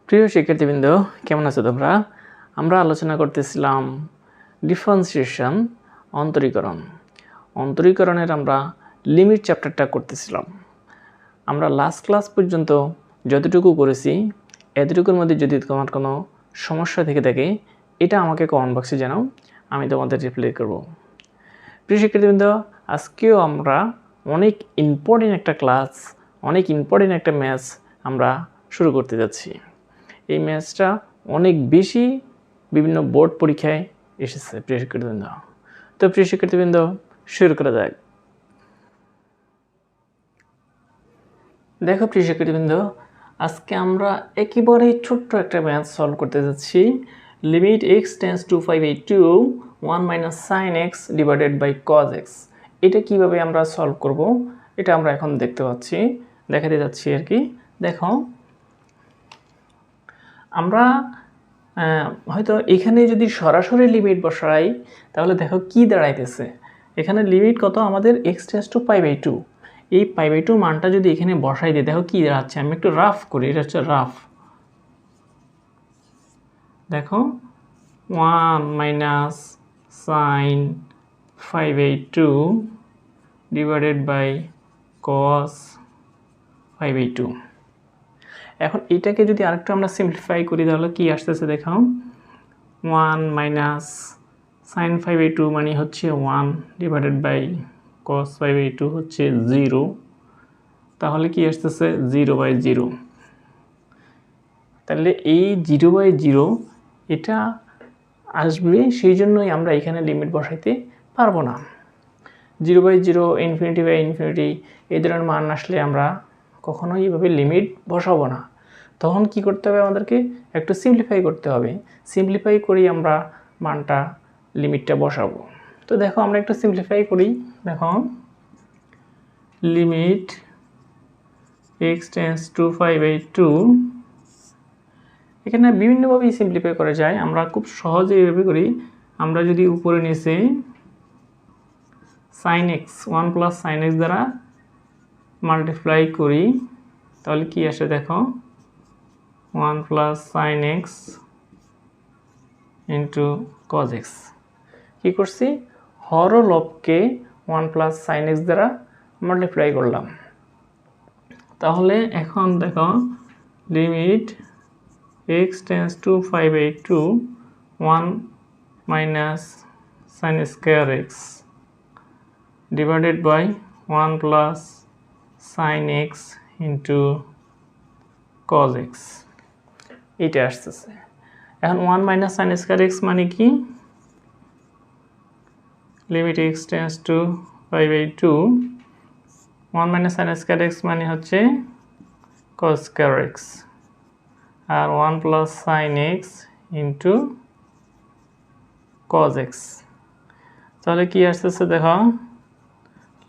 প্রিয় শিক্ষার্থীবৃন্দ, কেমন আছো তোমরা? আমরা আলোচনা করতেছিলাম ডিফারেন্সিয়েশন, অন্তরীকরণের আমরা লিমিট চ্যাপ্টারটা করতেছিলাম। আমরা লাস্ট ক্লাস পর্যন্ত যতটুকু করেছি এতটুকুর মধ্যে যদি তোমার কোনো সমস্যা থেকে থাকে এটা আমাকে কমেন্ট বক্সে জানাও, আমি তোমাদের রিপ্লাই করব। প্রিয় শিক্ষার্থীবৃন্দ, আজকেও আমরা অনেক ইম্পর্টেন্ট একটা ক্লাস, অনেক ইম্পর্টেন্ট একটা ম্যাথস আমরা শুরু করতে যাচ্ছি। এই ম্যাথসটা অনেক বেশি বিভিন্ন বোর্ড পরীক্ষায় এসেছে প্রিয় শিক্ষার্থীবৃন্দ। তো প্রিয় শিক্ষার্থীবৃন্দ, শুরু করা যাক। দেখো প্রিয় শিক্ষার্থীবৃন্দ, আজকে আমরা একেবারে ছোট্ট একটা ম্যাথ সলভ করতে যাচ্ছি। Limit x tends to 5/2 1 minus sine x divided by cos x. এটা কিভাবে আমরা সলভ করব এটা আমরা এখন দেখতে পাচ্ছি, দেখাতে যাচ্ছি আর কি। দেখো, আমরা হয়তো এখানে যদি সরাসরি লিমিট বসাই তাহলে দেখো কি দাঁড়াইতেছে। এখানে লিমিট কত আমাদের x টেন্ডস টু 5/2। এই 5/2 মানটা যদি এখানে বসাই দিই দেখো কি দাঁড়াচ্ছে। আমি একটু রাফ করি, এটা হচ্ছে রাফ। দেখো 1 minus sine 5/2 divided by cos 5/2। এখন এটাকে যদি আরেকটু আমরা সিম্পলিফাই করি তাহলে কি আসতেছে দেখো, 1 মাইনাস সাইন 5/2 মানে হচ্ছে 1 ডিভাইডেড বাই কস 5/2 হচ্ছে 0। তাহলে কি আসতেছে 0/0। তাহলে এই 0/0 এটা আসবে, সেই জন্যই আমরা এখানে লিমিট বসাইতে পারবো না। 0/0 ইনফিনিটি এই ধরনের মান আসলে আমরা কখনোই এইভাবে লিমিট বসাবো না। তখন কি করতে হবে, আমাদেরকে একটু সিম্পলিফাই করতে হবে। সিম্পলিফাই করেই আমরা মানটা লিমিটটা বসাবো। তো দেখো আমরা একটু সিম্পলিফাই করি। দেখো লিমিট x টেন্ডস টু 5/2, এখানে বিভিন্নভাবেই সিম্পলিফাই করা যায়। আমরা খুব সহজে এইভাবে করি। আমরা যদি উপরে নিচে sine x 1 plus sine x দ্বারা মাল্টিপ্লাই করি তাহলে কি আসে দেখো, 1 plus sine x into cos x. কী করছি, হর ও লবকে 1 প্লাস সাইন এক্স দ্বারা মাল্টিপ্লাই করলাম। তাহলে এখন দেখো limit x tends to 5/2 1 minus sine square x divided by 1 plus sine x into cos x, এইটা আসতেছে। এখন 1 মাইনাস সাইন স্কোয়ার এক্স মানে কি, limit x tends to 5/2 1 minus sine square x মানে হচ্ছে কজ স্কোয়ার এক্স, আর 1 plus sine x into cos x. তাহলে কি আসতেছে দেখো,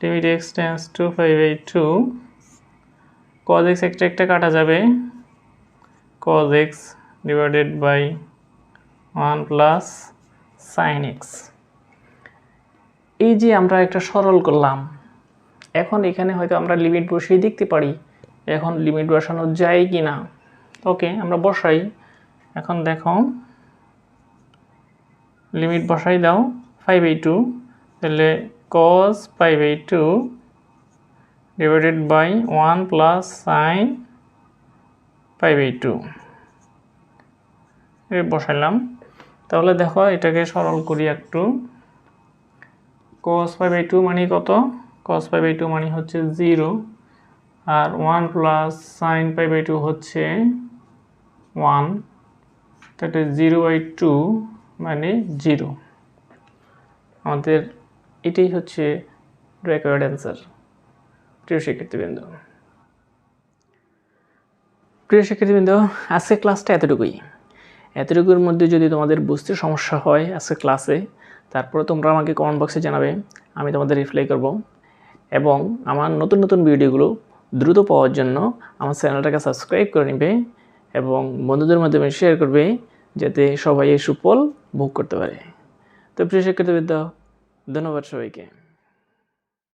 limit x tends to 5/2 cos x একটা একটা কাটা যাবে, cos x divided by 1 plus sine x. এই যে আমরা একটা সরল করলাম, এখন এখানে হয়তো আমরা লিমিট বসিয়ে দেখতে পারি এখন লিমিট বসানো যায় কি না। ওকে, আমরা বসাই। এখন দেখো লিমিট বসাই দাও 5/2, তাহলে cos 5/2 divided by 1 plus sine 5/2 বসাইলাম। তাহলে দেখো এটাকে সরল করি একটু। cos 5/2 মানে কত, cos 5/2 মানে হচ্ছে 0, আর 1 প্লাস সাইন 5/2 হচ্ছে 1, তাহলে 0/2 মানে 0। আমাদের এটাই হচ্ছে রিকোয়ার্ড অ্যান্সার। প্রিয় শিক্ষার্থীবৃন্দ, আজকে ক্লাসটা এতটুকুর মধ্যে যদি তোমাদের বুঝতে সমস্যা হয় আজকে ক্লাসে, তারপরে তোমরা আমাকে কমেন্ট বক্সে জানাবে, আমি তোমাদের রিপ্লাই করব। এবং আমার নতুন নতুন ভিডিওগুলো দ্রুত পাওয়ার জন্য আমার চ্যানেলটাকে সাবস্ক্রাইব করে নেবে এবং বন্ধুদের মাধ্যমে শেয়ার করবে যাতে সবাই এই সুফল ভোগ করতে পারে। তো প্রিয় শিক্ষার্থীবৃন্দ, ধন্যবাদ সবাইকে।